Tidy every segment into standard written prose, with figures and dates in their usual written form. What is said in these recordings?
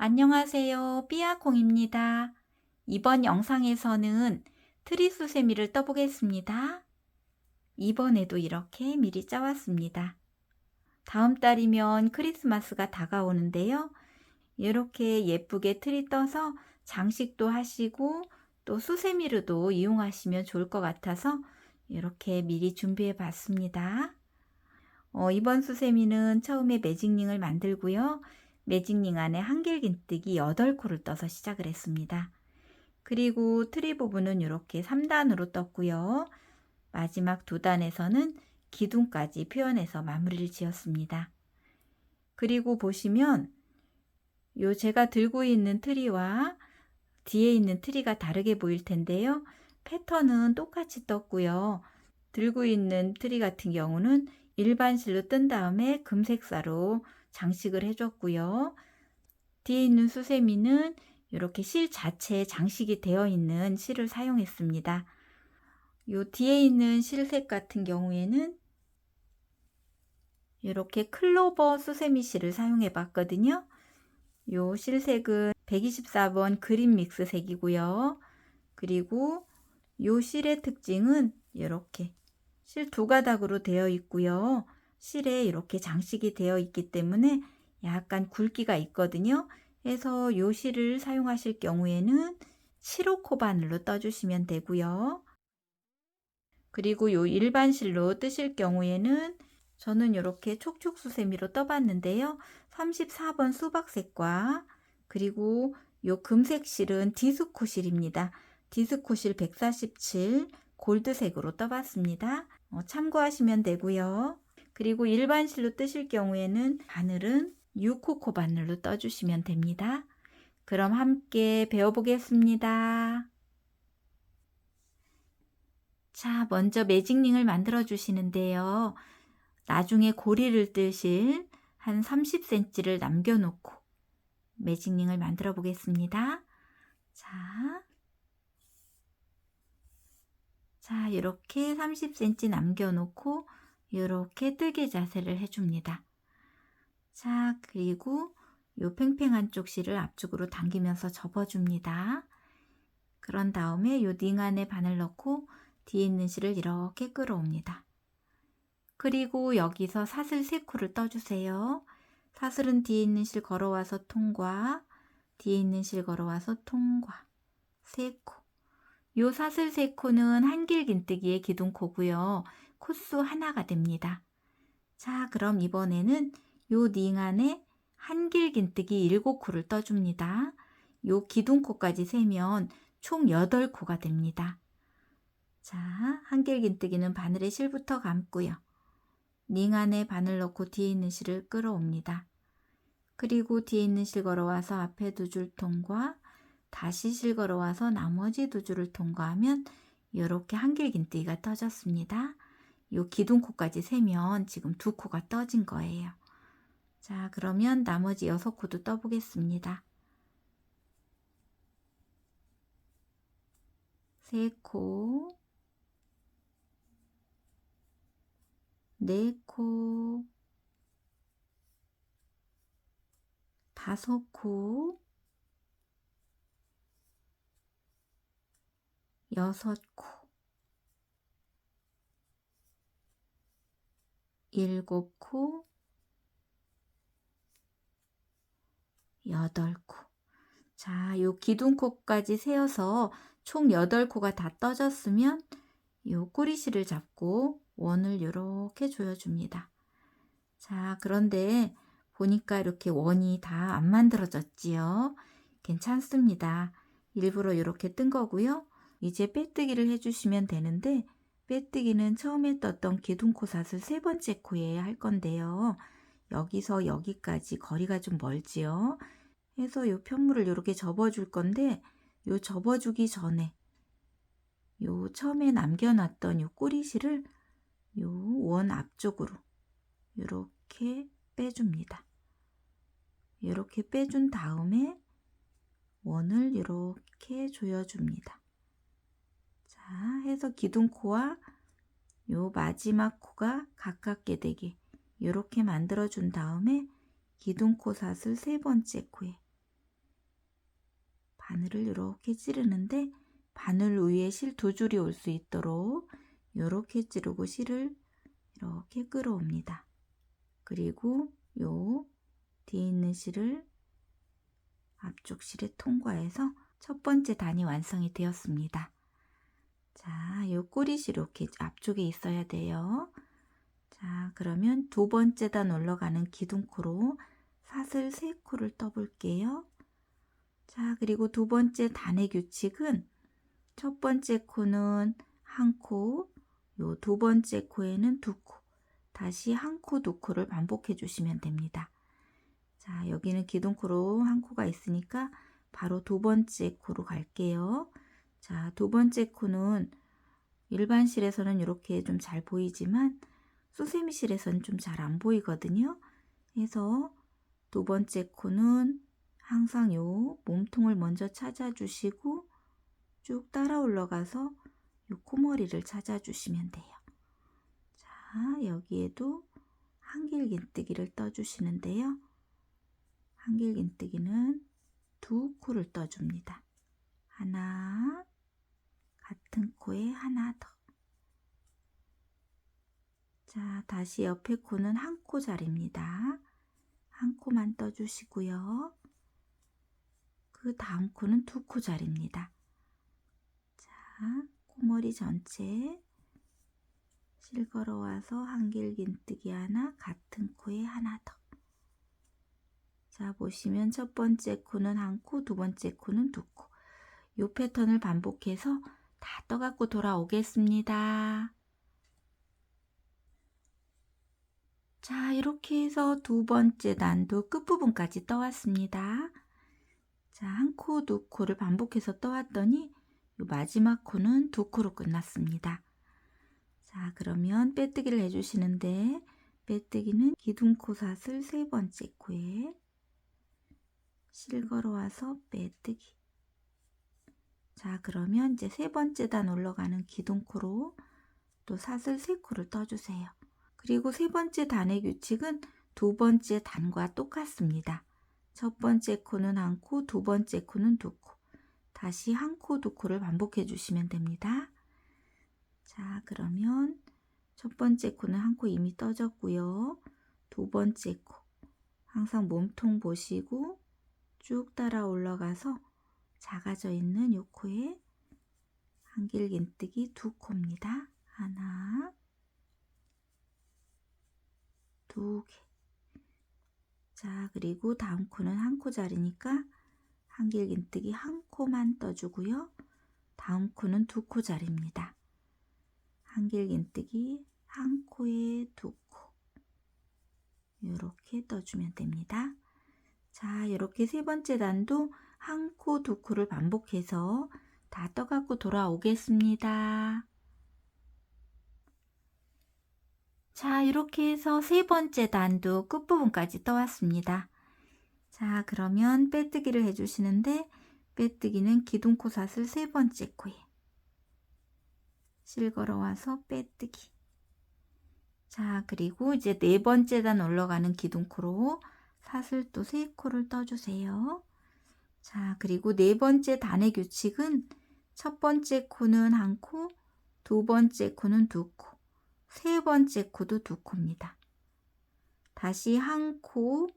안녕하세요. 삐아콩입니다. 이번 영상에서는 트리수세미를 떠보겠습니다. 이번에도 이렇게 미리 짜왔습니다. 다음 달이면 크리스마스가 다가오는데요. 이렇게 예쁘게 트리 떠서 장식도 하시고 또 수세미로도 이용하시면 좋을 것 같아서 이렇게 미리 준비해 봤습니다. 이번 수세미는 처음에 매직링을 만들고요. 매직링 안에 한길긴뜨기 8코를 떠서 시작을 했습니다. 그리고 트리 부분은 이렇게 3단으로 떴고요. 마지막 2단에서는 기둥까지 표현해서 마무리를 지었습니다. 그리고 보시면 제가 들고 있는 트리와 뒤에 있는 트리가 다르게 보일 텐데요. 패턴은 똑같이 떴고요. 들고 있는 트리 같은 경우는 일반 실로 뜬 다음에 금색사로 장식을 해줬고요. 뒤에 있는 수세미는 이렇게 실 자체에 장식이 되어 있는 실을 사용했습니다. 요 뒤에 있는 실색 같은 경우에는 이렇게 클로버 수세미 실을 사용해 봤거든요. 요 실색은 124번 그린 믹스 색이고요. 그리고 요 실의 특징은 이렇게 실 2가닥으로 되어 있고요. 실에 이렇게 장식이 되어 있기 때문에 약간 굵기가 있거든요. 그래서 요 실을 사용하실 경우에는 7호 바늘로 떠주시면 되고요. 그리고 요 일반 실로 뜨실 경우에는 저는 이렇게 촉촉수세미로 떠봤는데요. 34번 수박색과 그리고 요 금색 실은 디스코 실입니다. 디스코 실 147 골드색으로 떠봤습니다. 참고하시면 되고요. 그리고 일반 실로 뜨실 경우에는 바늘은 6호 바늘로 떠주시면 됩니다. 그럼 함께 배워보겠습니다. 자, 먼저 매직링을 만들어 주시는데요. 나중에 고리를 뜨실 한 30cm를 남겨놓고 매직링을 만들어 보겠습니다. 자, 이렇게 30cm 남겨놓고 이렇게 뜨개 자세를 해줍니다. 자, 그리고 요 팽팽한 쪽 실을 앞쪽으로 당기면서 접어줍니다. 그런 다음에 요 닝 안에 바늘 넣고 뒤에 있는 실을 이렇게 끌어옵니다. 그리고 여기서 사슬 3코를 떠주세요. 사슬은 뒤에 있는 실 걸어와서 통과, 뒤에 있는 실 걸어와서 통과, 3코. 요 사슬 3코는 한길긴뜨기의 기둥코고요. 코수 하나가 됩니다. 자, 그럼 이번에는 요 닝 안에 한길긴뜨기 7코를 떠줍니다. 요 기둥코까지 세면 총 8코가 됩니다. 자, 한길긴뜨기는 바늘에 실부터 감고요. 닝 안에 바늘 넣고 뒤에 있는 실을 끌어옵니다. 그리고 뒤에 있는 실 걸어와서 앞에 2줄 통과, 다시 실 걸어와서 나머지 2줄을 통과하면 이렇게 한길긴뜨기가 떠졌습니다. 요 기둥코까지 세면 지금 2코가 떠진 거예요. 자, 그러면 나머지 6코도 떠보겠습니다. 3코, 4코, 5코, 6코, 7코, 8코. 자, 요 기둥코까지 세어서 총 8코가 다 떠졌으면 요 꼬리실을 잡고 원을 이렇게 조여줍니다. 자, 그런데 보니까 이렇게 원이 다 안 만들어졌지요. 괜찮습니다. 일부러 이렇게 뜬 거고요. 이제 빼뜨기를 해주시면 되는데 빼뜨기는 처음에 떴던 기둥코 사슬 3번째 코에 할 건데요. 여기서 여기까지 거리가 좀 멀지요. 해서 요 편물을 이렇게 접어줄 건데 요 접어주기 전에 요 처음에 남겨놨던 요 꼬리실을 요 원 앞쪽으로 이렇게 빼줍니다. 이렇게 빼준 다음에 원을 이렇게 조여줍니다. 자, 해서 기둥코와 요 마지막 코가 가깝게 되게 이렇게 만들어 준 다음에 기둥코 사슬 3번째 코에 바늘을 이렇게 찌르는데 바늘 위에 실 두 줄이 올 수 있도록 이렇게 찌르고 실을 이렇게 끌어옵니다. 그리고 요 뒤에 있는 실을 앞쪽 실에 통과해서 첫 번째 단이 완성이 되었습니다. 자, 요 꼬리실 이렇게 앞쪽에 있어야 돼요. 자, 그러면 두 번째 단 올라가는 기둥코로 사슬 3코를 떠볼게요. 자, 그리고 두 번째 단의 규칙은 첫 번째 코는 한 코, 요 두 번째 코에는 두 코, 다시 한 코, 두 코를 반복해 주시면 됩니다. 자, 여기는 기둥코로 한 코가 있으니까 바로 두 번째 코로 갈게요. 자, 두 번째 코는 일반 실에서는 이렇게 좀 잘 보이지만 수세미 실에서는 좀 잘 안 보이거든요. 그래서 두 번째 코는 항상 요 몸통을 먼저 찾아주시고 쭉 따라 올라가서 요 코머리를 찾아주시면 돼요. 자, 여기에도 한길긴뜨기를 떠주시는데요. 한길긴뜨기는 두 코를 떠줍니다. 하나, 같은 코에 하나 더. 자, 다시 옆에 코는 한 코 자리입니다. 한 코만 떠주시고요. 그 다음 코는 두 코 자리입니다. 자, 코머리 전체 실 걸어와서 한길긴뜨기 하나, 같은 코에 하나 더. 자, 보시면 첫 번째 코는 한 코, 두 번째 코는 두 코. 이 패턴을 반복해서 다 떠갖고 돌아오겠습니다. 자, 이렇게 해서 두 번째 단도 끝부분까지 떠왔습니다. 자, 한 코, 두 코를 반복해서 떠왔더니 이 마지막 코는 두 코로 끝났습니다. 자, 그러면 빼뜨기를 해주시는데 빼뜨기는 기둥코 사슬 세 번째 코에 실 걸어와서 빼뜨기. 자, 그러면 이제 세 번째 단 올라가는 기둥코로 또 사슬 3코를 떠주세요. 그리고 세 번째 단의 규칙은 두 번째 단과 똑같습니다. 첫 번째 코는 한 코, 두 번째 코는 두 코. 다시 한 코, 두 코를 반복해 주시면 됩니다. 자, 그러면 첫 번째 코는 한 코 이미 떠졌고요. 두 번째 코 항상 몸통 보시고 쭉 따라 올라가서 작아져 있는 요 코에 한길긴뜨기 두 코입니다. 하나, 두 개. 자, 그리고 다음 코는 한 코 자리니까 한길긴뜨기 한 코만 떠주고요. 다음 코는 두 코 자리입니다. 한길긴뜨기 한 코에 두 코. 이렇게 떠주면 됩니다. 자, 이렇게 세 번째 단도 한 코, 두 코를 반복해서 다 떠갖고 돌아오겠습니다. 자, 이렇게 해서 세 번째 단도 끝부분까지 떠왔습니다. 자, 그러면 빼뜨기를 해주시는데 빼뜨기는 기둥코 사슬 세 번째 코에 실 걸어와서 빼뜨기. 자, 그리고 이제 네 번째 단 올라가는 기둥코로 사슬 또 3코를 떠주세요. 자, 그리고 네 번째 단의 규칙은 첫 번째 코는 한 코, 두 번째 코는 두 코, 세 번째 코도 두 코입니다. 다시 한 코,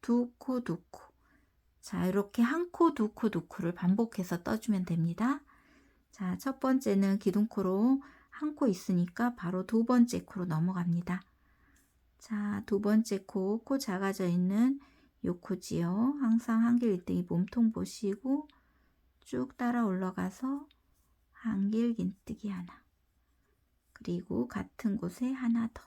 두 코, 두 코. 자, 이렇게 한 코, 두 코, 두 코를 반복해서 떠주면 됩니다. 자, 첫 번째는 기둥코로 한 코 있으니까 바로 두 번째 코로 넘어갑니다. 자, 두 번째 코, 코 작아져 있는 요 코지요. 항상 한길긴뜨기 몸통 보시고 쭉 따라 올라가서 한길긴뜨기 하나. 그리고 같은 곳에 하나 더.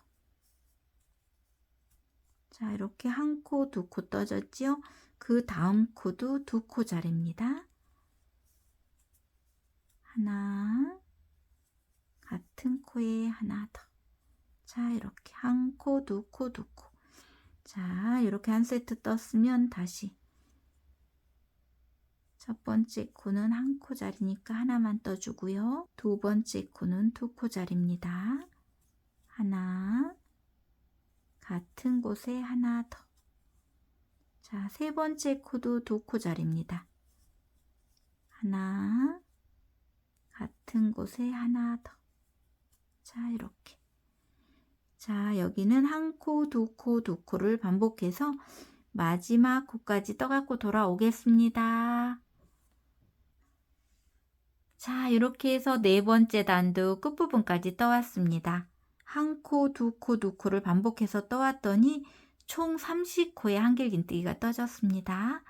자, 이렇게 한 코, 두 코 떠졌지요. 그 다음 코도 두 코 자리입니다. 하나, 같은 코에 하나 더. 자, 이렇게 한 코, 두 코, 두 코. 자, 이렇게 한 세트 떴으면 다시 첫 번째 코는 한 코 자리니까 하나만 떠주고요. 두 번째 코는 두 코 자리입니다. 하나, 같은 곳에 하나 더. 자, 세 번째 코도 두 코 자리입니다. 하나, 같은 곳에 하나 더. 자, 이렇게. 자, 여기는 한 코, 두 코, 두 코를 반복해서 마지막 코까지 떠갖고 돌아오겠습니다. 자, 이렇게 해서 네 번째 단도 끝부분까지 떠왔습니다. 한 코, 두 코, 두 코를 반복해서 떠왔더니 총 30코의 한길긴뜨기가 떠졌습니다.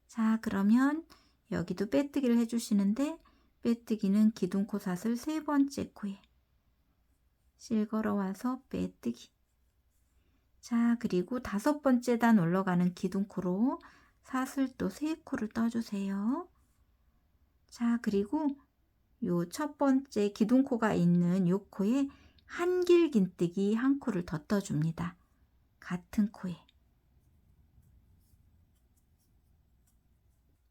자, 그러면 여기도 빼뜨기를 해주시는데, 빼뜨기는 기둥코 사슬 세 번째 코에 실 걸어와서 빼뜨기. 자, 그리고 다섯 번째 단 올라가는 기둥코로 사슬 또 세 코를 떠주세요. 자, 그리고 요 첫 번째 기둥코가 있는 요 코에 한길긴뜨기 한 코를 더 떠줍니다. 같은 코에.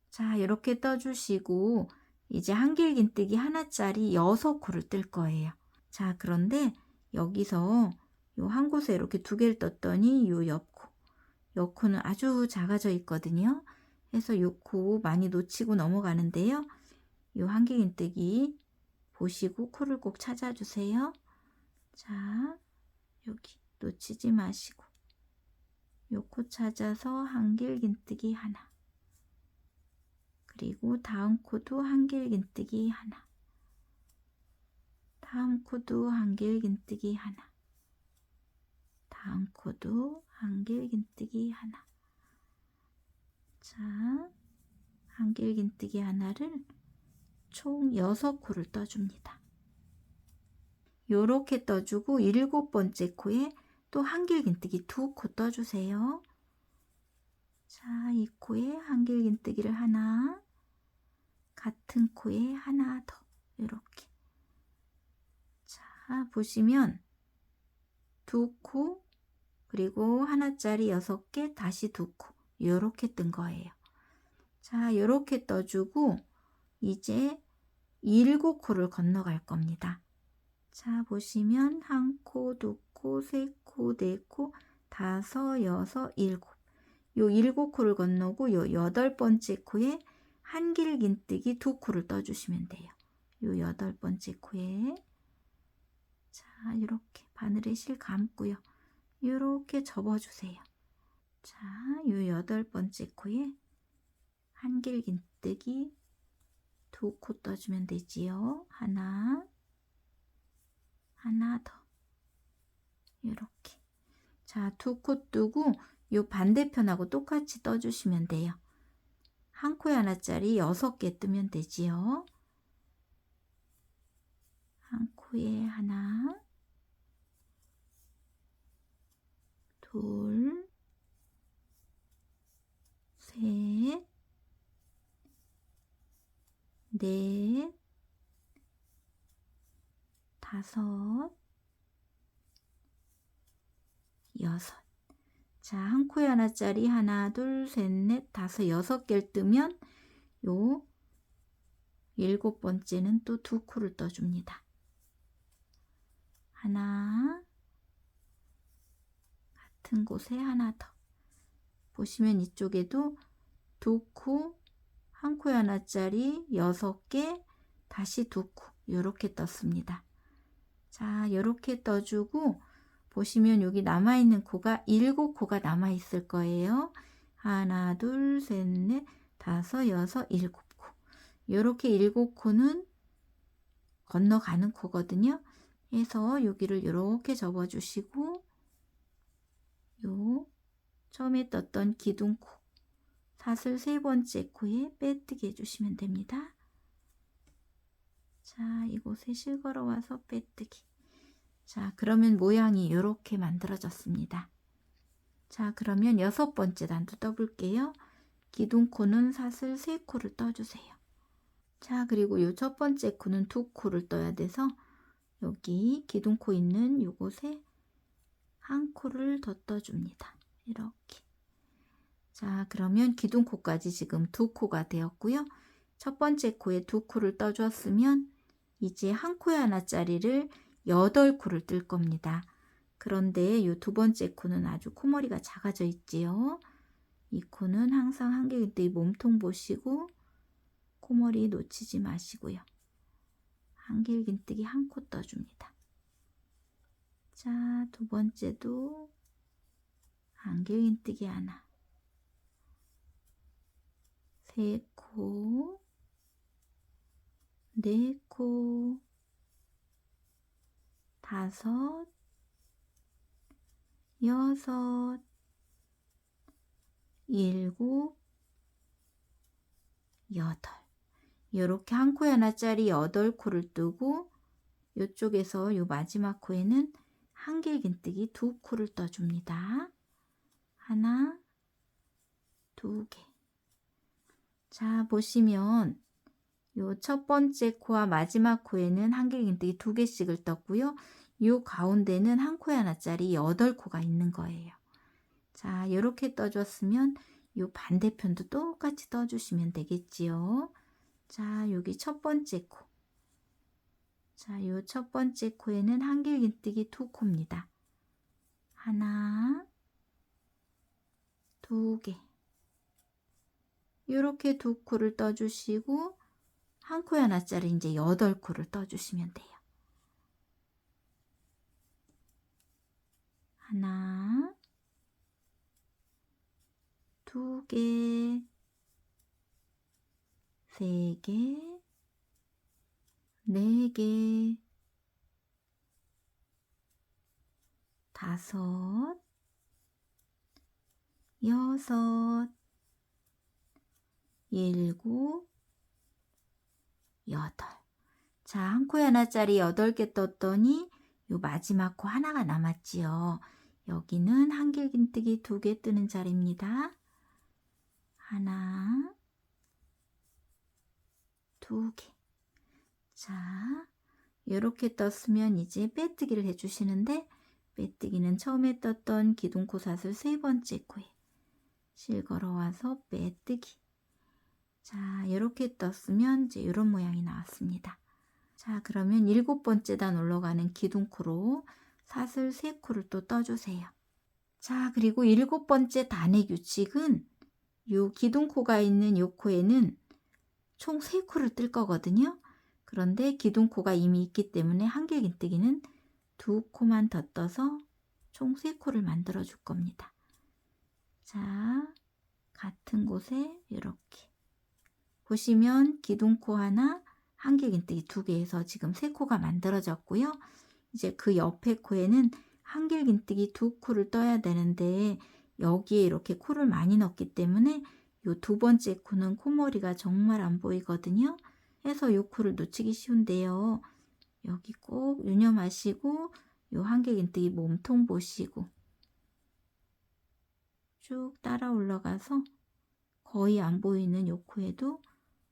자, 이렇게 떠주시고 이제 한길긴뜨기 하나짜리 6코를 뜰 거예요. 자, 그런데 여기서 요 한 곳에 이렇게 두 개를 떴더니 요 옆코, 옆코는 아주 작아져 있거든요. 그래서 요 코 많이 놓치고 넘어가는데요. 요 한길긴뜨기 보시고 코를 꼭 찾아주세요. 자, 여기 놓치지 마시고 요 코 찾아서 한길긴뜨기 하나, 그리고 다음 코도 한길긴뜨기 하나, 다음 코도 한길긴뜨기 하나, 다음 코도 한길긴뜨기 하나. 자, 한길긴뜨기 하나를 총 6코를 떠줍니다. 요렇게 떠주고 7번째 코에 또 한길긴뜨기 2코 떠주세요. 자, 이 코에 한길긴뜨기를 하나, 같은 코에 하나 더, 이렇게. 자, 보시면 2코, 그리고 하나짜리 6개, 다시 2코, 요렇게 뜬 거예요. 자, 요렇게 떠주고 이제 7코를 건너갈 겁니다. 자, 보시면 한 코, 두 코, 세 코, 네 코, 다섯, 여섯, 일곱. 요 7코를 건너고 요 8번째 코에 한길긴뜨기 2코를 떠주시면 돼요. 요 8번째 코에. 자, 이렇게 바늘에 실 감고요. 이렇게 접어주세요. 자, 요 8번째 코에 한길긴뜨기 2코 떠주면 되지요. 하나, 하나 더. 이렇게. 자, 2코 뜨고 요 반대편하고 똑같이 떠주시면 돼요. 한 코에 하나짜리 6개 뜨면 되지요. 한 코에 하나, 둘, 셋, 넷, 다섯, 여섯. 자, 한 코에 하나짜리 하나, 둘, 셋, 넷, 다섯, 6개를 뜨면 요 7번째는 또 2코를 떠줍니다. 하나, 같은 곳에 하나 더. 보시면 이쪽에도 2코, 한 코에 하나짜리 6개, 다시 2코, 요렇게 떴습니다. 자, 요렇게 떠주고 보시면 여기 남아있는 코가 7코가 남아있을 거예요. 하나, 둘, 셋, 넷, 다섯, 여섯, 7코. 요렇게 7코는 건너가는 코거든요. 그래서 여기를 이렇게 접어주시고 요 처음에 떴던 기둥코 사슬 세 번째 코에 빼뜨기 해주시면 됩니다. 자, 이곳에 실 걸어와서 빼뜨기. 자, 그러면 모양이 이렇게 만들어졌습니다. 자, 그러면 6번째 단도 떠볼게요. 기둥코는 사슬 3코를 떠주세요. 자, 그리고 요 첫 번째 코는 2코를 떠야 돼서 여기 기둥코 있는 요곳에 한 코를 더 떠줍니다. 이렇게. 자, 그러면 기둥코까지 지금 2코가 되었고요. 첫 번째 코에 2코를 떠주었으면 이제 한 코에 하나짜리를 8코를 뜰 겁니다. 그런데 이 두 번째 코는 아주 코머리가 작아져 있지요. 이 코는 항상 한길긴뜨기 몸통 보시고 코머리 놓치지 마시고요. 한길긴뜨기 한 코 떠줍니다. 자, 두 번째도 한길긴뜨기 하나, 세 코, 네 코, 다섯, 여섯, 일곱, 여덟. 이렇게 한 코에 하나짜리 8코를 뜨고 이쪽에서 요 마지막 코에는 한길긴뜨기 2코를 떠줍니다. 하나, 두 개. 자, 보시면 요 첫 번째 코와 마지막 코에는 한길긴뜨기 2개씩을 떴고요. 요 가운데는 한 코에 하나짜리 8코가 있는 거예요. 자, 이렇게 떠줬으면 요 반대편도 똑같이 떠주시면 되겠지요. 자, 여기 첫 번째 코. 자, 요 첫 번째 코에는 한길긴뜨기 2코입니다. 하나, 두 개. 요렇게 2코를 떠주시고 한 코에 하나짜리 이제 8코를 떠주시면 돼요. 하나, 두 개, 세 개, 네 개, 다섯, 여섯, 일곱, 여덟. 자, 한 코에 하나짜리 8개 떴더니 요 마지막 코 하나가 남았지요. 여기는 한길긴뜨기 2개 뜨는 자리입니다. 하나, 두 개. 자, 이렇게 떴으면 이제 빼뜨기를 해주시는데, 빼뜨기는 처음에 떴던 기둥코 사슬 세 번째 코에 실 걸어와서 빼뜨기. 자, 이렇게 떴으면 이제 이런 모양이 나왔습니다. 자, 그러면 7번째 단 올라가는 기둥코로 사슬 3코를 또 떠주세요. 자, 그리고 7번째 단의 규칙은 요 기둥코가 있는 요 코에는 총 3코를 뜰 거거든요. 그런데 기둥코가 이미 있기 때문에 한길긴뜨기는 2코만 더 떠서 총 3코를 만들어 줄 겁니다. 자, 같은 곳에 이렇게 보시면 기둥코 하나, 한길긴뜨기 2개에서 지금 3코가 만들어졌고요. 이제 그 옆에 코에는 한길긴뜨기 2코를 떠야 되는데 여기에 이렇게 코를 많이 넣었기 때문에 요 두 번째 코는 코머리가 정말 안 보이거든요. 해서 요 코를 놓치기 쉬운데요. 여기 꼭 유념하시고 요 한길긴뜨기 몸통 보시고 쭉 따라 올라가서 거의 안 보이는 요 코에도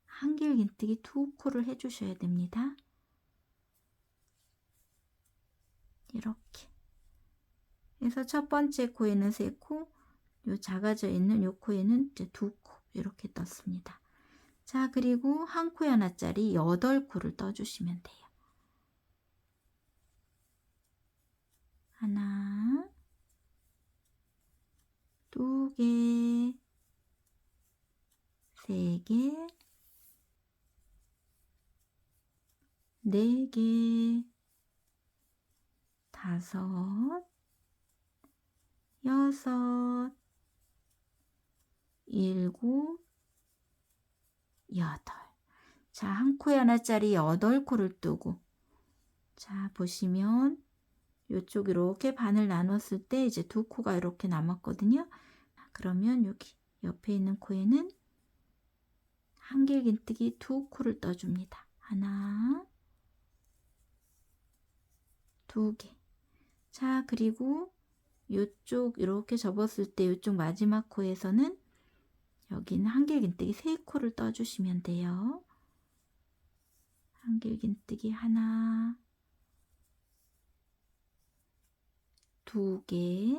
한길긴뜨기 2코를 해주셔야 됩니다. 이렇게 해서 첫 번째 코에는 3코, 요 작아져 있는 요 코에는 이제 2코 이렇게 떴습니다. 자, 그리고 한 코에 하나짜리 8코를 떠주시면 돼요. 하나, 두 개, 세 개, 네 개, 다섯, 여섯, 일곱, 여덟. 자, 한 코에 하나짜리 8코를 뜨고, 자, 보시면 이쪽 이렇게 반을 나눴을 때 이제 2코가 이렇게 남았거든요. 그러면 여기 옆에 있는 코에는 한길긴뜨기 2코를 떠줍니다. 하나, 두 개. 자, 그리고 이쪽 이렇게 접었을 때 이쪽 마지막 코에서는 여기는 한길긴뜨기 3코를 떠주시면 돼요. 한길긴뜨기 하나, 두 개,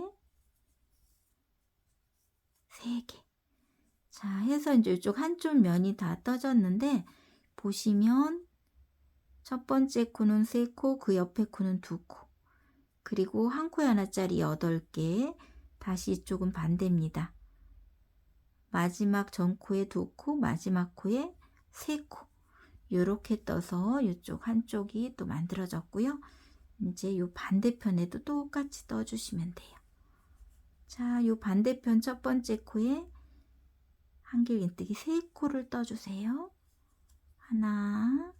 세 개. 자, 해서 이제 이쪽 한쪽 면이 다 떠졌는데 보시면 첫 번째 코는 3코, 그 옆에 코는 2코. 그리고 한 코에 하나짜리 8개. 다시 이쪽은 반대입니다. 마지막 전 코에 2코, 마지막 코에 3코 이렇게 떠서 이쪽 한쪽이 또 만들어졌고요. 이제 이 반대편에도 똑같이 떠주시면 돼요. 자, 이 반대편 첫 번째 코에 한길긴뜨기 3코를 떠주세요. 하나,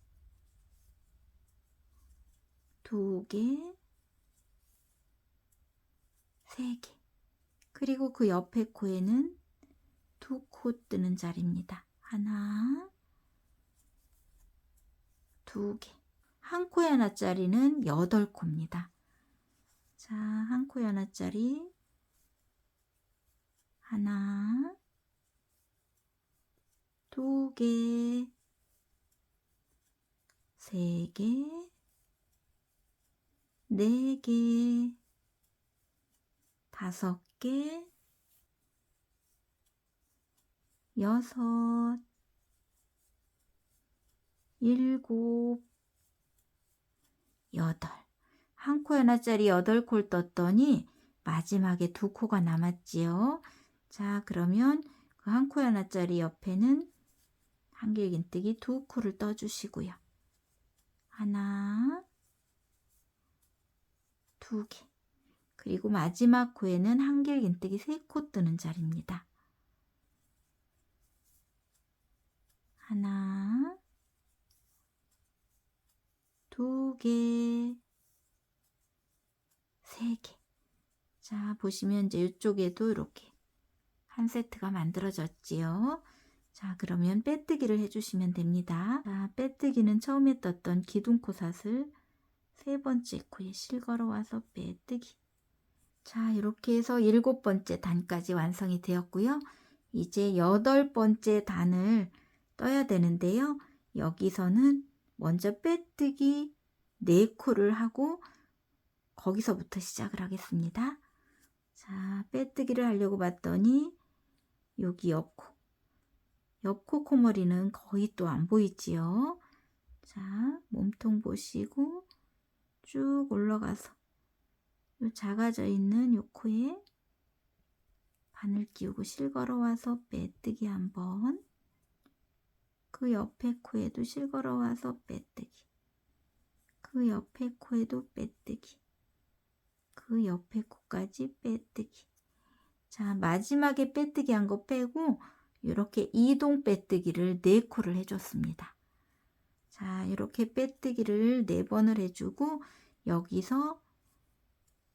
2개, 3개. 그리고 그 옆에 코에는 2코 뜨는 자리입니다. 하나, 2개. 한 코에 하나짜리는 8코입니다. 자, 한 코에 하나짜리 하나, 2개, 3개, 4개, 5개, 6, 7, 8. 한 코에 하나짜리 8코를 떴더니 마지막에 2코가 남았지요. 자, 그러면 그 한 코에 하나짜리 옆에는 한길긴뜨기 2코를 떠주시고요. 하나, 2개. 그리고 마지막 코에는 한길긴뜨기 3코 뜨는 자리입니다. 하나, 2개, 3개. 자, 보시면 이제 이쪽에도 이렇게 한 세트가 만들어졌지요. 자, 그러면 빼뜨기를 해주시면 됩니다. 자, 빼뜨기는 처음에 떴던 기둥코삿을 3번째 코에 실걸어 와서 빼뜨기. 자, 이렇게 해서 7번째 단까지 완성이 되었고요. 이제 8번째 단을 떠야 되는데요. 여기서는 먼저 빼뜨기 4코를 하고 거기서부터 시작을 하겠습니다. 자, 빼뜨기를 하려고 봤더니 여기 옆코 코머리는 거의 또 안 보이지요. 자, 몸통 보시고 쭉 올라가서 요 작아져 있는 요 코에 바늘 끼우고 실걸어 와서 빼뜨기 한번, 그 옆에 코에도 실걸어 와서 빼뜨기, 그 옆에 코에도 빼뜨기, 그 옆에 코까지 빼뜨기. 자, 마지막에 빼뜨기 한 거 빼고 이렇게 이동 빼뜨기를 4코를 해줬습니다. 자, 이렇게 빼뜨기를 4번을 해주고 여기서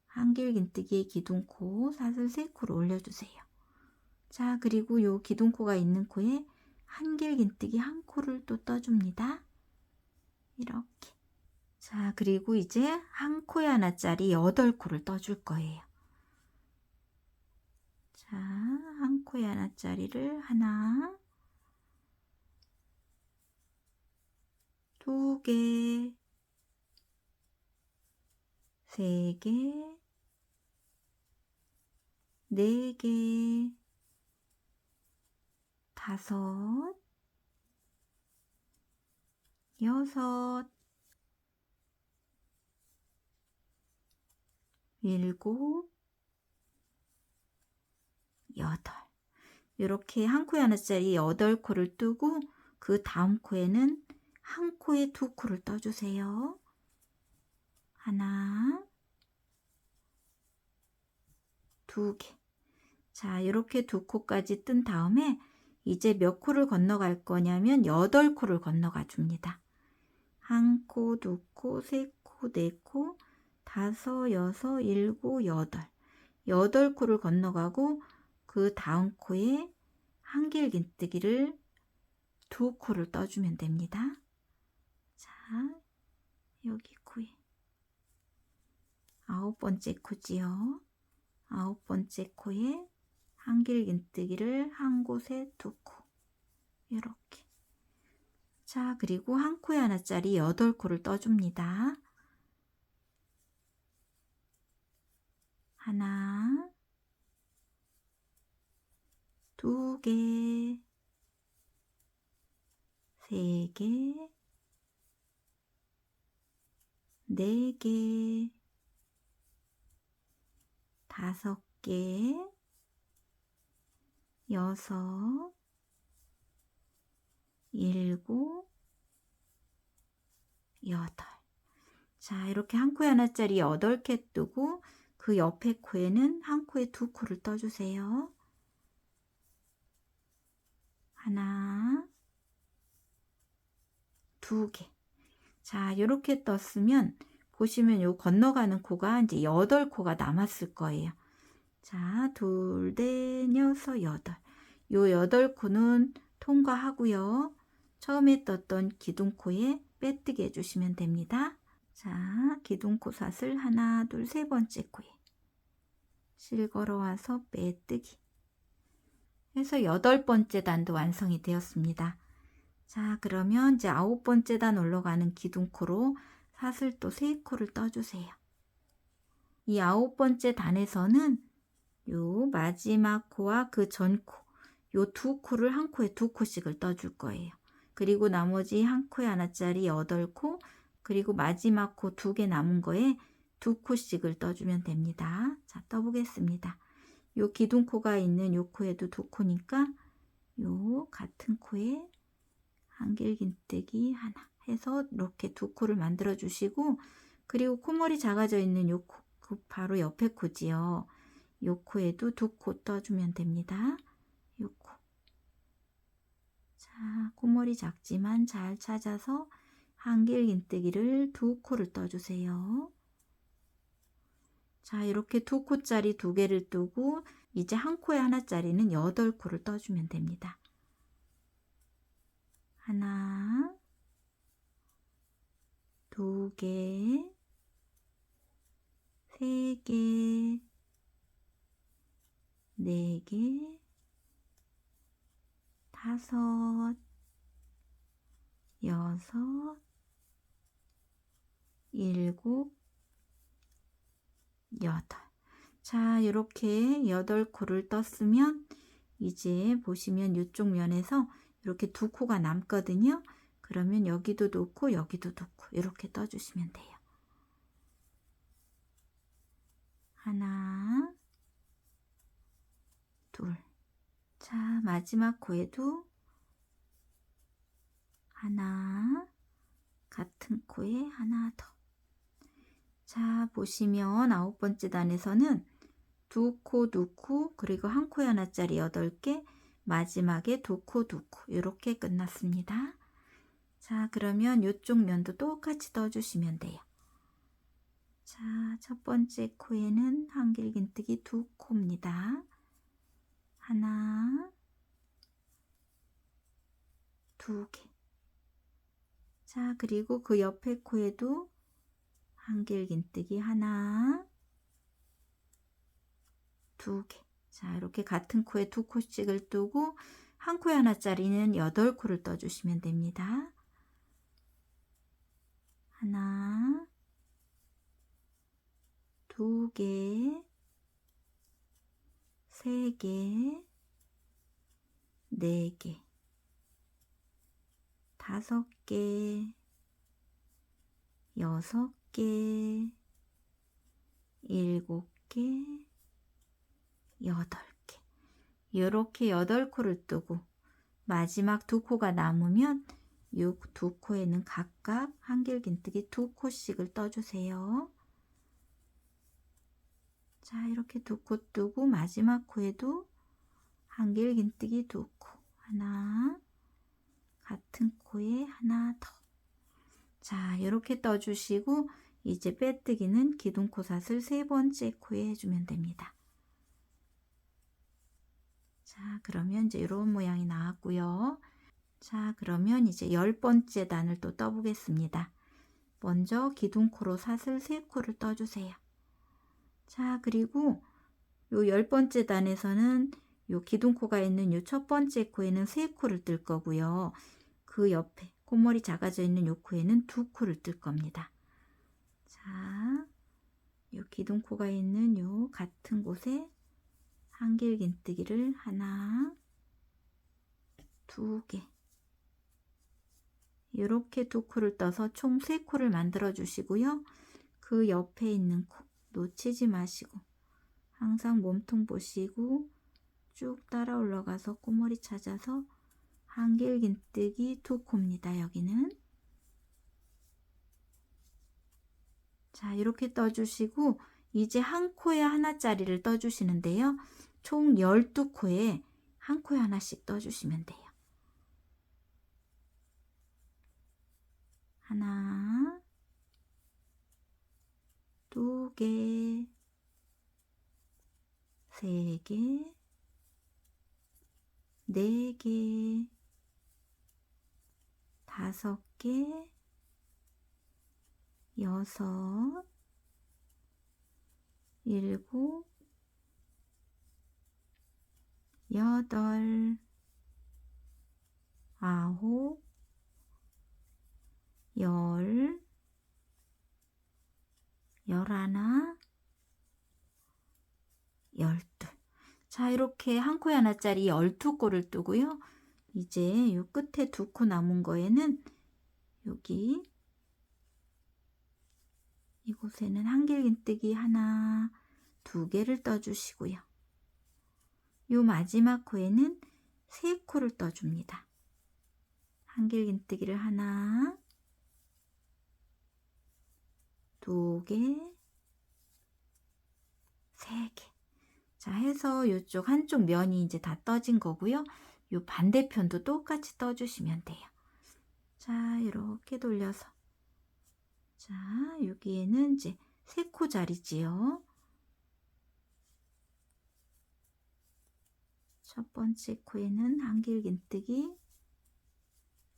한길긴뜨기의 기둥코 사슬 3코를 올려주세요. 자, 그리고 요 기둥코가 있는 코에 한길긴뜨기 1코를 또 떠줍니다. 이렇게. 자, 그리고 이제 한 코에 하나짜리 8코를 떠줄 거예요. 자, 한 코에 하나짜리를 하나, 2개, 3개, 4개, 5, 6, 7, 8. 이렇게 한 코에 하나짜리 8코를 뜨고 그 다음 코에는 한 코에 2코를 떠주세요. 하나, 2개. 자, 이렇게 2코까지 뜬 다음에 이제 몇 코를 건너갈 거냐면 8코를 건너가 줍니다. 1코, 2코, 3코, 4코, 5, 6, 7, 8. 8코를 건너가고 그 다음 코에 한길긴뜨기를 2코를 떠주면 됩니다. 자, 여기 코에 9번째 코지요. 9번째 코에 한길긴뜨기를 한 곳에 2코. 이렇게. 자, 그리고 한 코에 하나짜리 8코를 떠줍니다. 하나, 2개, 3개, 4개, 5개, 6, 일곱, 여덟. 자, 이렇게 한 코에 하나짜리 8개 뜨고 그 옆에 코에는 한 코에 2코를 떠주세요. 하나, 2개. 자, 이렇게 떴으면 보시면 요 건너가는 코가 이제 8코가 남았을 거예요. 자, 둘, 넷, 여섯, 여덟. 요 8코는 통과하고요. 처음에 떴던 기둥코에 빼뜨기 해주시면 됩니다. 자, 기둥코 사슬 하나, 둘, 세 번째 코에 실 걸어와서 빼뜨기 해서 8번째 단도 완성이 되었습니다. 자, 그러면 이제 9번째 단 올라가는 기둥코로 사슬 또 3코를 떠주세요. 이 9번째 단에서는 요 마지막 코와 그 전 코, 요 2코를 한 코에 2코씩을 떠줄 거예요. 그리고 나머지 한 코에 하나짜리 8코, 그리고 마지막 코 2개 남은 거에 2코씩을 떠주면 됩니다. 자, 떠보겠습니다. 요 기둥코가 있는 요 코에도 2코니까 요 같은 코에 한길긴뜨기 하나 해서 이렇게 2코를 만들어 주시고, 그리고 콧머리 작아져 있는 요 코, 그 바로 옆에 코지요. 요 코에도 2코 떠주면 됩니다. 요 코. 자, 콧머리 작지만 잘 찾아서 한길긴뜨기를 2코를 떠주세요. 자, 이렇게 2코짜리 2개를 뜨고 이제 한 코에 하나짜리는 8코를 떠주면 됩니다. 하나, 2개, 3개, 4개, 5, 6, 7, 8. 자, 이렇게 8코를 떴으면 이제 보시면 이쪽 면에서 이렇게 2코가 남거든요. 그러면 여기도 놓고 여기도 놓고 이렇게 떠주시면 돼요. 하나, 둘. 자, 마지막 코에도 하나, 같은 코에 하나 더. 자, 보시면 9번째 단에서는 2코, 2코, 그리고 한 코에 하나짜리 8개, 마지막에 2코, 2코 이렇게 끝났습니다. 자, 그러면 이쪽 면도 똑같이 떠주시면 돼요. 자, 첫 번째 코에는 한길긴뜨기 2코입니다. 하나, 2개. 자, 그리고 그 옆에 코에도 한길긴뜨기 하나, 2개. 자, 이렇게 같은 코에 2코씩을 뜨고 한 코에 하나짜리는 8코를 떠주시면 됩니다. 하나, 2개, 3개, 4개, 5개, 6개, 7개, 8개. 이렇게 8코를 뜨고 마지막 2코가 남으면 이 2코에는 각각 한길긴뜨기 2코씩을 떠주세요. 자, 이렇게 2코 뜨고 마지막 코에도 한길긴뜨기 2코, 하나, 같은 코에 하나 더. 자, 이렇게 떠주시고 이제 빼뜨기는 기둥코 사슬 3번째 코에 해주면 됩니다. 자, 그러면 이제 이런 모양이 나왔고요. 자, 그러면 이제 10번째 단을 또 떠보겠습니다. 먼저 기둥코로 사슬 3코를 떠주세요. 자, 그리고 요 10번째 단에서는 요 기둥코가 있는 요 첫 번째 코에는 3코를 뜰 거고요. 그 옆에 콧머리 작아져 있는 요 코에는 2코를 뜰 겁니다. 자, 요 기둥코가 있는 요 같은 곳에 한길긴뜨기를 하나, 2개. 이렇게 2코를 떠서 총 3코를 만들어 주시고요. 그 옆에 있는 코 놓치지 마시고 항상 몸통 보시고 쭉 따라 올라가서 콧머리 찾아서 한길긴뜨기 2코입니다. 여기는. 자, 이렇게 떠주시고 이제 한 코에 하나짜리를 떠주시는데요. 총 12코에 한 코에 하나씩 떠주시면 돼요. 하나, 2개, 3개, 4개, 5개, 6, 7, 8, 9, 10, 11, 12. 자, 이렇게 한 코에 하나짜리 12코를 뜨고요. 이제 요 끝에 2코 남은 거에는 여기 이곳에는 한길긴뜨기 하나, 2개를 떠주시고요. 요 마지막 코에는 3코를 떠줍니다. 한길긴뜨기를 하나, 2개, 3개. 자, 해서 이쪽 한쪽 면이 이제 다 떠진 거고요. 요 반대편도 똑같이 떠주시면 돼요. 자, 이렇게 돌려서. 자, 여기에는 이제 3코짜리지요. 첫 번째 코에는 한길긴뜨기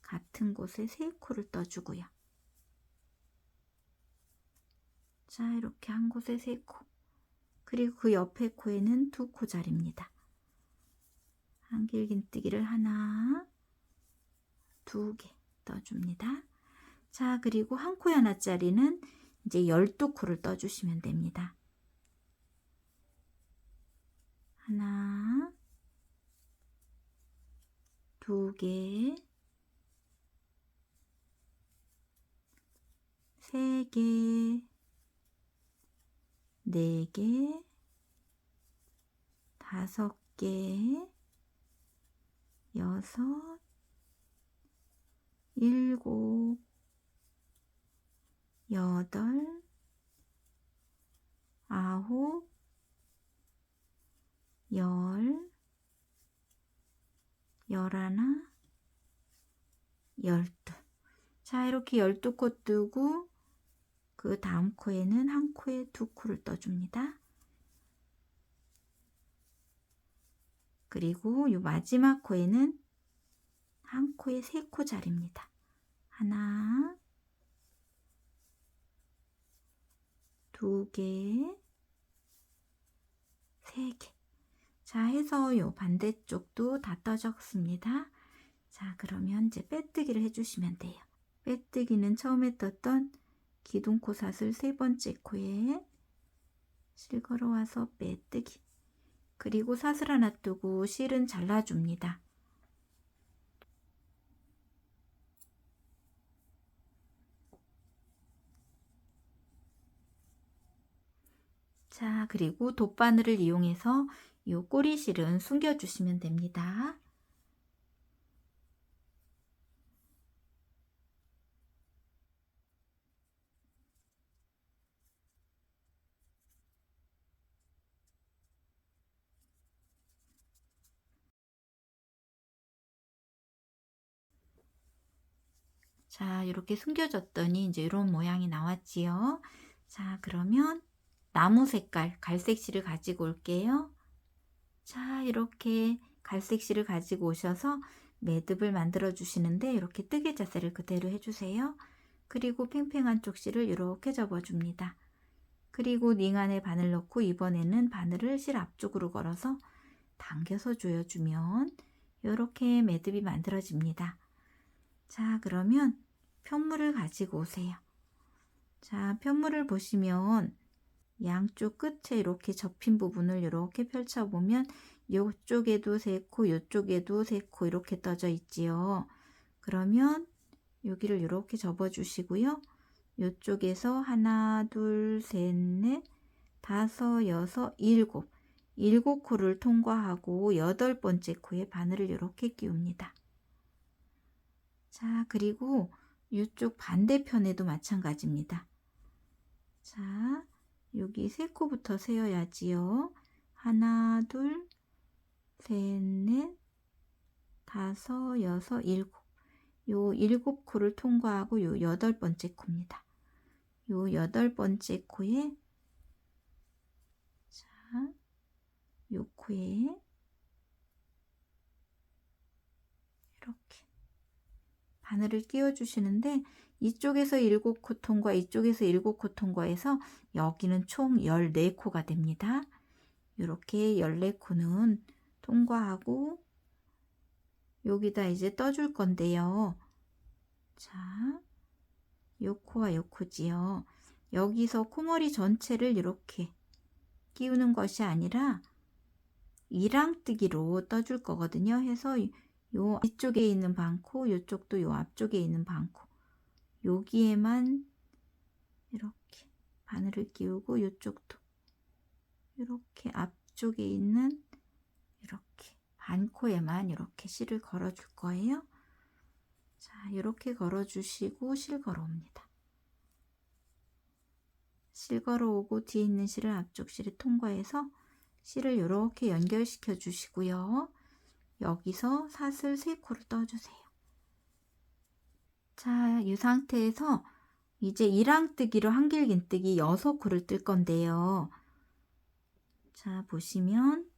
같은 곳에 3코를 떠주고요. 자, 이렇게 한 곳에 3코. 그리고 그 옆에 코에는 2코짜리입니다. 한길긴뜨기를 하나, 2개 떠줍니다. 자, 그리고 한 코에 하나짜리는 이제 12코를 떠주시면 됩니다. 하나, 2개, 3개, 4개, 5개, 6, 7, 8, 9, 10, 11, 12. 자, 이렇게 12코 뜨고 그 다음 코에는 한 코에 2코를 떠줍니다. 그리고 이 마지막 코에는 한 코에 3코짜리입니다. 하나, 2개, 3개. 자, 해서 요 반대쪽도 다 떠졌습니다. 자, 그러면 이제 빼뜨기를 해주시면 돼요. 빼뜨기는 처음에 떴던 기둥코 사슬 3번째 코에 실걸어 와서 빼뜨기. 그리고 사슬 하나 뜨고 실은 잘라줍니다. 자, 그리고 돗바늘을 이용해서 이 꼬리실은 숨겨주시면 됩니다. 자, 이렇게 숨겨졌더니 이제 이런 모양이 나왔지요. 자, 그러면 나무 색깔 갈색 실을 가지고 올게요. 자, 이렇게 갈색 실을 가지고 오셔서 매듭을 만들어 주시는데 이렇게 뜨개 자세를 그대로 해주세요. 그리고 팽팽한 쪽 실을 이렇게 접어줍니다. 그리고 링 안에 바늘 넣고 이번에는 바늘을 실 앞쪽으로 걸어서 당겨서 조여주면 이렇게 매듭이 만들어집니다. 자, 그러면 편물을 가지고 오세요. 자, 편물을 보시면 양쪽 끝에 이렇게 접힌 부분을 이렇게 펼쳐보면 이쪽에도 3코, 이쪽에도 3코 이렇게 떠져 있지요. 그러면 여기를 이렇게 접어주시고요. 이쪽에서 하나, 둘, 셋, 넷, 5, 6, 7, 7코를 통과하고 8번째 코에 바늘을 이렇게 끼웁니다. 자, 그리고 이쪽 반대편에도 마찬가지입니다. 자, 여기 3코부터 세어야지요. 하나, 둘, 셋, 넷, 다섯, 여섯, 일곱. 요 7코를 통과하고 요 8번째 코입니다. 요 8번째 코에, 자, 요 코에 이렇게 바늘을 끼워 주시는데, 이쪽에서 7코 통과, 이쪽에서 7코 통과해서 여기는 총 14코가 됩니다. 이렇게 14코는 통과하고 여기다 이제 떠줄 건데요. 자, 요 코와 요 코지요. 여기서 코머리 전체를 이렇게 끼우는 것이 아니라 이랑뜨기로 떠줄 거거든요. 해서 요 이쪽에 있는 반코, 요쪽도 요 앞쪽에 있는 반코, 여기에만 이렇게 바늘을 끼우고, 요쪽도 이렇게 앞쪽에 있는 이렇게 반코에만 이렇게 실을 걸어 줄 거예요. 자, 이렇게 걸어 주시고 실 걸어 옵니다. 실 걸어 오고 뒤에 있는 실을 앞쪽 실에 통과해서 실을 이렇게 연결시켜 주시고요. 여기서 사슬 3코를 떠 주세요. 자, 이 상태에서 이제 이랑뜨기로 한길긴뜨기 6코를 뜰 건데요. 자, 보시면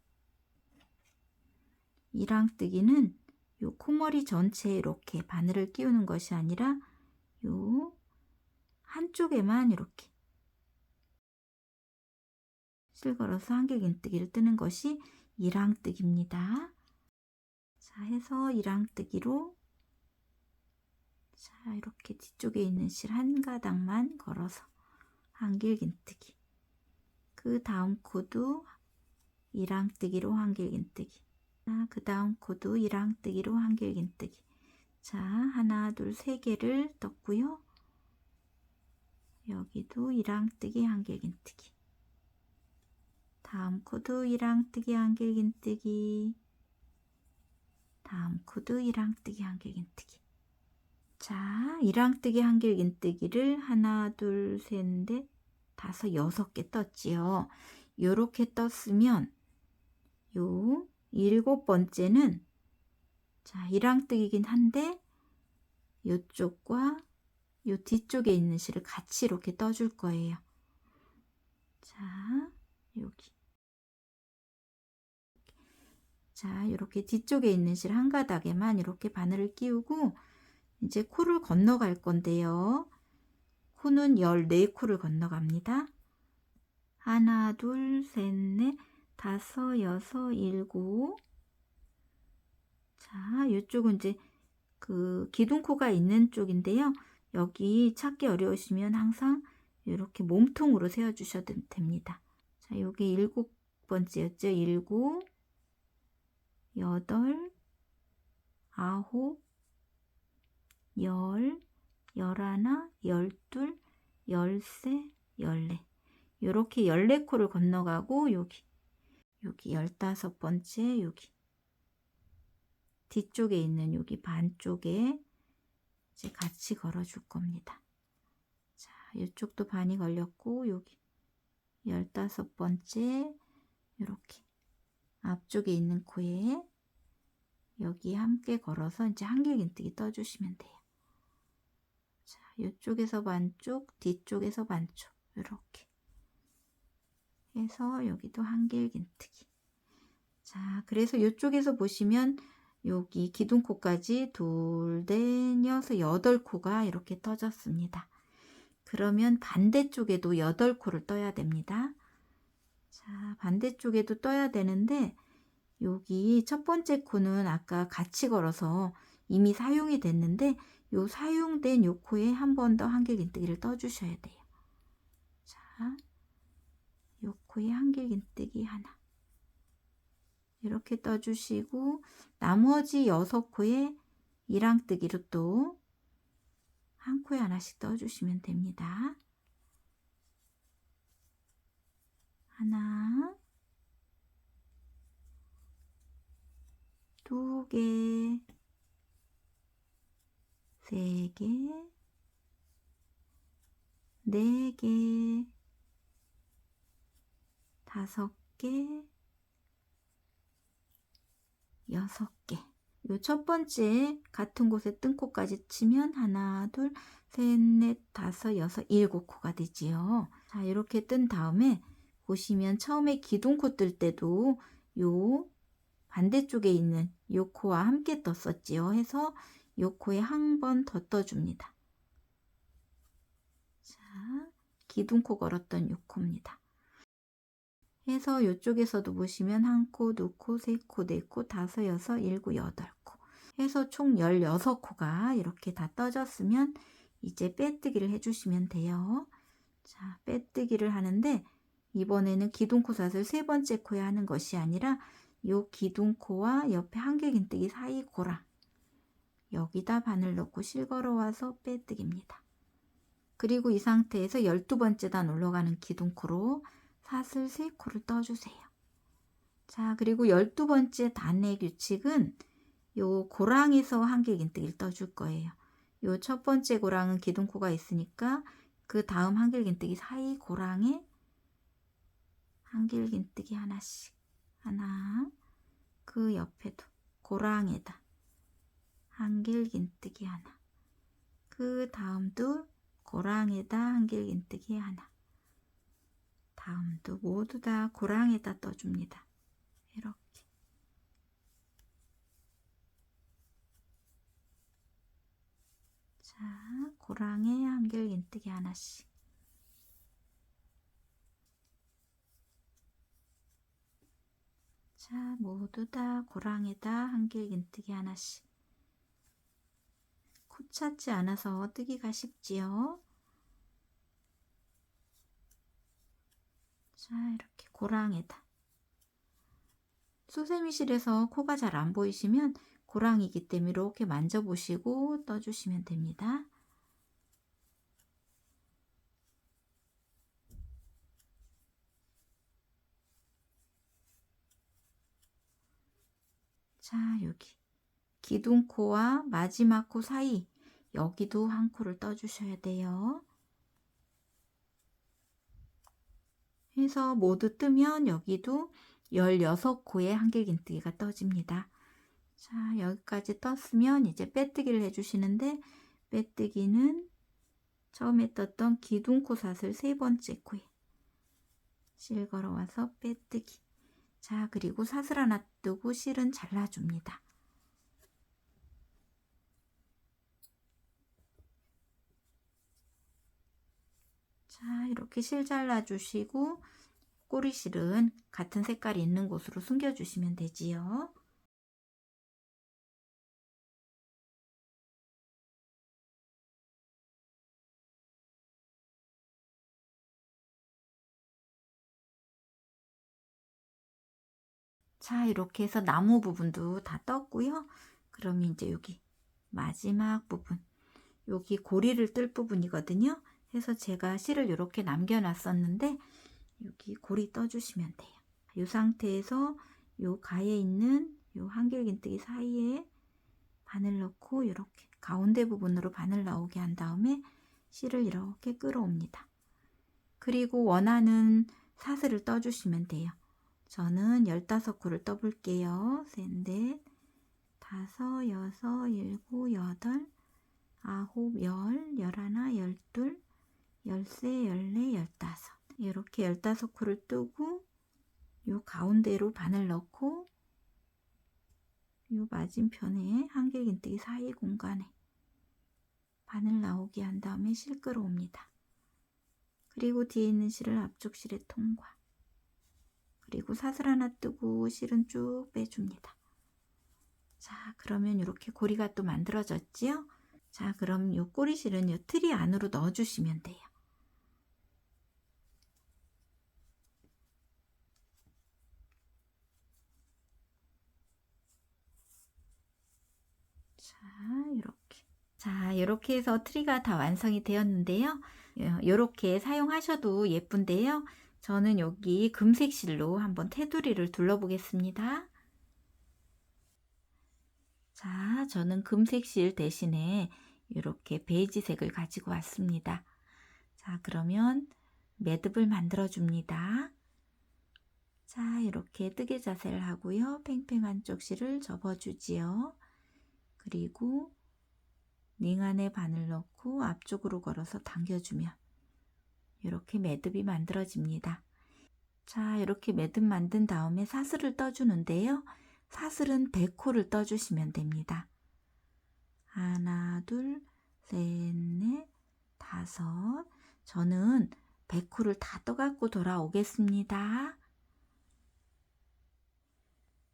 이랑뜨기는 요 코머리 전체에 이렇게 바늘을 끼우는 것이 아니라 요 한쪽에만 이렇게 실 걸어서 한길긴뜨기를 뜨는 것이 이랑뜨기입니다. 자, 해서 이랑뜨기로, 자, 이렇게 뒤쪽에 있는 실 한 가닥만 걸어서 한길긴뜨기. 그 다음 코도 이랑뜨기로 한길긴뜨기. 자, 그 다음 코도 이랑뜨기로 한길긴뜨기. 자, 하나, 둘, 3개를 떴고요. 여기도 이랑뜨기, 한길긴뜨기. 다음 코도 이랑뜨기, 한길긴뜨기. 다음 코도 이랑뜨기, 한길긴뜨기. 자, 이랑뜨기, 한길긴뜨기를 하나, 둘, 셋, 넷, 다섯, 6개 떴지요. 요렇게 떴으면 요 7번째는, 자, 이랑뜨기긴 한데 요쪽과 요 뒤쪽에 있는 실을 같이 이렇게 떠줄 거예요. 자, 여기. 자, 이렇게 뒤쪽에 있는 실 한 가닥에만 이렇게 바늘을 끼우고 이제 코를 건너갈 건데요. 코는 14코를 건너갑니다. 하나, 둘, 셋, 넷, 다섯, 여섯, 일곱. 자, 이쪽은 이제 그 기둥코가 있는 쪽인데요. 여기 찾기 어려우시면 항상 이렇게 몸통으로 세워 주셔도 됩니다. 자, 여기 7번째였죠. 7, 8, 9, 10, 11, 12, 13, 14. 이렇게 14코를 건너가고 여기 15번째 여기 뒤쪽에 있는 여기 반쪽에 이제 같이 걸어 줄 겁니다. 자, 이쪽도 반이 걸렸고 여기 15번째 이렇게 앞쪽에 있는 코에 여기 함께 걸어서 이제 한길긴뜨기 떠주시면 돼요. 자, 이쪽에서 반쪽, 뒤쪽에서 반쪽 이렇게 해서 여기도 한길긴뜨기. 자, 그래서 이쪽에서 보시면 여기 기둥코까지 둘, 넷, 여섯, 8코가 이렇게 떠졌습니다. 그러면 반대쪽에도 8코를 떠야 됩니다. 자, 반대쪽에도 떠야 되는데 여기 첫 번째 코는 아까 같이 걸어서 이미 사용이 됐는데 요 사용된 요 코에 한 번 더 한길긴뜨기를 떠주셔야 돼요. 자, 요 코에 한길긴뜨기 하나. 이렇게 떠주시고 나머지 6코에 이랑뜨기로 또 한 코에 하나씩 떠주시면 됩니다. 하나, 2개, 3개, 4개, 5개, 6개. 요 첫 번째 같은 곳에 뜬 코까지 치면 하나, 둘, 셋, 넷, 다섯, 여섯, 7코가 되지요. 자, 이렇게 뜬 다음에 보시면 처음에 기둥코 뜰 때도 요 반대쪽에 있는 요 코와 함께 떴었지요. 해서 요 코에 한 번 더 떠줍니다. 자, 기둥코 걸었던 요 코입니다. 해서 이쪽에서도 보시면 한 코, 두 코, 세 코, 네 코, 다섯, 여섯, 일곱, 여덟 코 해서 총 16코가 이렇게 다 떠졌으면 이제 빼뜨기를 해주시면 돼요. 자, 빼뜨기를 하는데 이번에는 기둥코삿을 세 번째 코에 하는 것이 아니라 요 기둥코와 옆에 한길긴뜨기 사이 고랑 여기다 바늘 넣고 실걸어 와서 빼뜨기입니다. 그리고 이 상태에서 12번째 단 올라가는 기둥코로 사슬 3코를 떠주세요. 자, 그리고 12번째 단의 규칙은 요 고랑에서 한길긴뜨기를 떠줄 거예요. 요 첫 번째 고랑은 기둥코가 있으니까 그 다음 한길긴뜨기 사이 고랑에 한길긴뜨기 하나씩 하나, 그 옆에도 고랑에다 한길긴뜨기 하나, 그 다음도 고랑에다 한길긴뜨기 하나, 다음도 모두 다 고랑에다 떠줍니다. 이렇게. 자, 고랑에 한길긴뜨기 하나씩. 자, 모두 다 고랑에다 한길긴뜨기 하나씩. 코 찾지 않아서 뜨기가 쉽지요. 자, 이렇게 고랑에다. 수세미실에서 코가 잘 안 보이시면 고랑이기 때문에 이렇게 만져보시고 떠주시면 됩니다. 자, 여기 기둥코와 마지막 코 사이 여기도 한 코를 떠주셔야 돼요. 해서 모두 뜨면 여기도 16코의 한길긴뜨기가 떠집니다. 자, 여기까지 떴으면 이제 빼뜨기를 해주시는데 빼뜨기는 처음에 떴던 기둥코삿을 세 번째 코에 실 걸어와서 빼뜨기. 자, 그리고 사슬 하나 뜨고 실은 잘라줍니다. 자, 이렇게 실 잘라주시고 꼬리실은 같은 색깔이 있는 곳으로 숨겨주시면 되지요. 자, 이렇게 해서 나무 부분도 다 떴고요. 그러면 이제 여기 마지막 부분, 여기 고리를 뜰 부분이거든요. 해서 제가 실을 이렇게 남겨놨었는데 여기 고리 떠주시면 돼요. 이 상태에서 요 가에 있는 요 한길긴뜨기 사이에 바늘 넣고 이렇게 가운데 부분으로 바늘 나오게 한 다음에 실을 이렇게 끌어옵니다. 그리고 원하는 사슬을 떠주시면 돼요. 저는 15코를 떠볼게요. 셋, 넷, 다섯, 여섯, 일곱, 여덟, 아홉, 열, 열하나, 열둘, 열세, 열네, 열다섯. 이렇게 15코를 뜨고 요 가운데로 바늘 넣고 요 맞은편에 한길긴뜨기 사이 공간에 바늘 나오게 한 다음에 실 끌어옵니다. 그리고 뒤에 있는 실을 앞쪽 실에 통과. 그리고 사슬 하나 뜨고 실은 쭉 빼줍니다. 자, 그러면 이렇게 고리가 또 만들어졌지요? 자, 그럼 요 꼬리실은 요 트리 안으로 넣어주시면 돼요. 자, 이렇게. 자, 이렇게 해서 트리가 다 완성이 되었는데요. 이렇게 사용하셔도 예쁜데요. 저는 여기 금색 실로 한번 테두리를 둘러보겠습니다. 자, 저는 금색 실 대신에 이렇게 베이지색을 가지고 왔습니다. 자, 그러면 매듭을 만들어 줍니다. 자, 이렇게 뜨개 자세를 하고요. 팽팽한 쪽실을 접어주지요. 그리고 링 안에 바늘 넣고 앞쪽으로 걸어서 당겨주면 이렇게 매듭이 만들어집니다. 자, 이렇게 매듭 만든 다음에 사슬을 떠주는데요. 사슬은 100호를 떠주시면 됩니다. 하나, 둘, 셋, 넷, 다섯. 저는 100호를 다 떠갖고 돌아오겠습니다.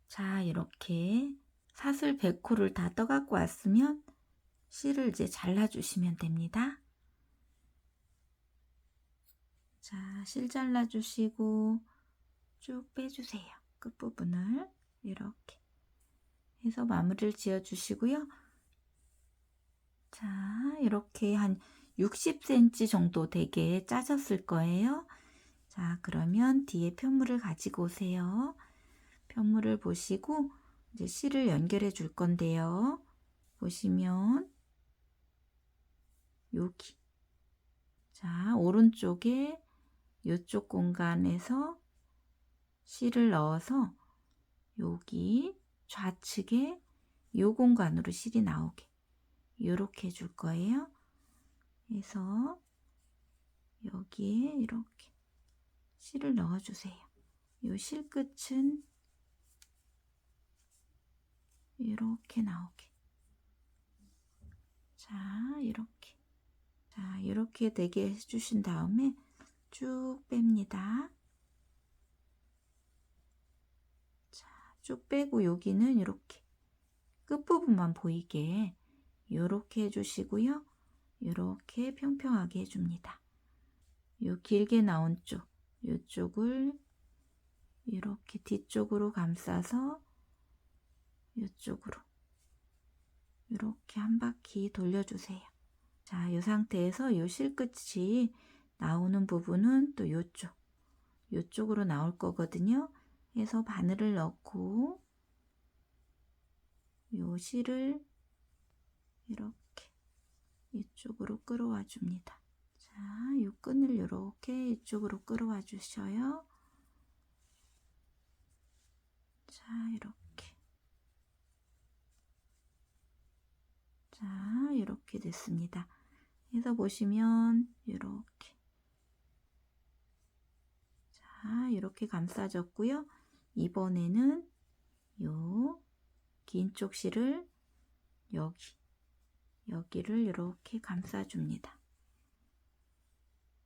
자, 이렇게 사슬 100호를 다 떠갖고 왔으면 실을 이제 잘라주시면 됩니다. 자, 실 잘라주시고 쭉 빼주세요. 끝부분을 이렇게 해서 마무리를 지어주시고요. 자, 이렇게 한 60cm 정도 되게 짜졌을 거예요. 자, 그러면 뒤에 편물을 가지고 오세요. 편물을 보시고 이제 실을 연결해 줄 건데요. 보시면 여기, 자, 오른쪽에 이쪽 공간에서 실을 넣어서 여기 좌측에 이 공간으로 실이 나오게 이렇게 해줄 거예요. 그래서 여기에 이렇게 실을 넣어주세요. 이 실 끝은 이렇게 나오게. 자, 이렇게. 자, 이렇게 되게 해주신 다음에 쭉 뺍니다. 자, 쭉 빼고 여기는 이렇게 끝부분만 보이게 이렇게 해주시고요. 이렇게 평평하게 해줍니다. 요 길게 나온 쪽, 이쪽을 이렇게 뒤쪽으로 감싸서 이쪽으로 이렇게 한 바퀴 돌려주세요. 자, 이 상태에서 이 실끝이 나오는 부분은 또 이쪽으로 나올 거거든요. 해서 바늘을 넣고 요 실을 이렇게 이쪽으로 끌어와 줍니다. 자, 이 끈을 이렇게 이쪽으로 끌어와 주셔요. 자, 이렇게. 자, 이렇게 됐습니다. 해서 보시면 이렇게. 자, 이렇게 감싸졌고요. 이번에는 요 긴 쪽 실을 여기를 이렇게 감싸줍니다.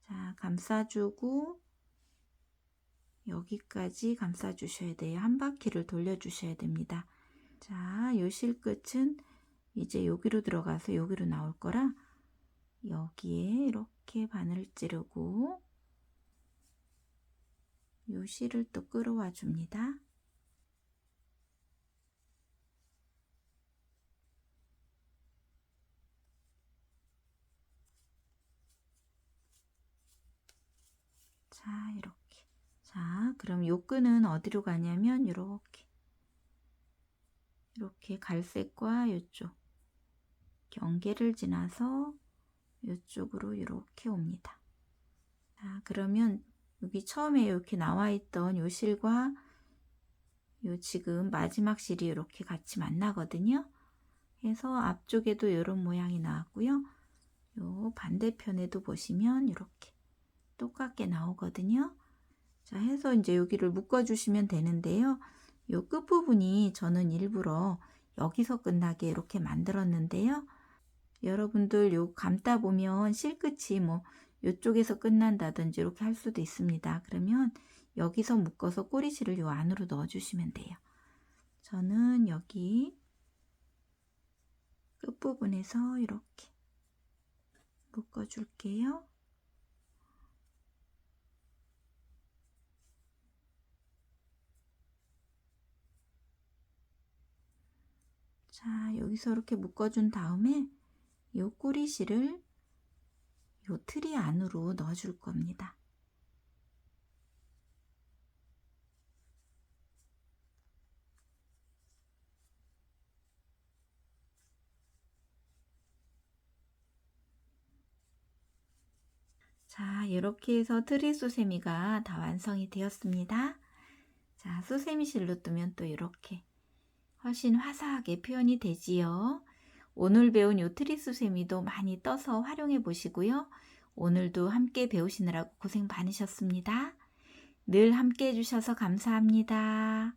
자, 감싸주고 여기까지 감싸주셔야 돼요. 한 바퀴를 돌려주셔야 됩니다. 자, 요 실 끝은 이제 여기로 들어가서 여기로 나올 거라 여기에 이렇게 바늘 찌르고 요 실을 또 끌어와 줍니다. 자, 이렇게. 자, 그럼 요 끈은 어디로 가냐면 이렇게 갈색과 이쪽 경계를 지나서 이쪽으로 이렇게 옵니다. 자, 그러면 여기 처음에 이렇게 나와 있던 요 실과 요 지금 마지막 실이 이렇게 같이 만나거든요. 해서 앞쪽에도 이런 모양이 나왔고요. 요 반대편에도 보시면 이렇게 똑같게 나오거든요. 자, 해서 이제 여기를 묶어 주시면 되는데요. 요 끝부분이 저는 일부러 여기서 끝나게 이렇게 만들었는데요. 여러분들 요 감다 보면 실끝이 뭐 요쪽에서 끝난다든지 이렇게 할 수도 있습니다. 그러면 여기서 묶어서 꼬리실을 요 안으로 넣어 주시면 돼요. 저는 여기 끝부분에서 이렇게 묶어 줄게요. 자, 여기서 이렇게 묶어준 다음에 이 꼬리실을 이 트리 안으로 넣어 줄 겁니다. 자, 이렇게 해서 트리 수세미가 다 완성이 되었습니다. 자, 수세미 실로 뜨면 또 이렇게 훨씬 화사하게 표현이 되지요. 오늘 배운 요 트리 수세미도 많이 떠서 활용해 보시고요. 오늘도 함께 배우시느라고 고생 많으셨습니다. 늘 함께 해주셔서 감사합니다.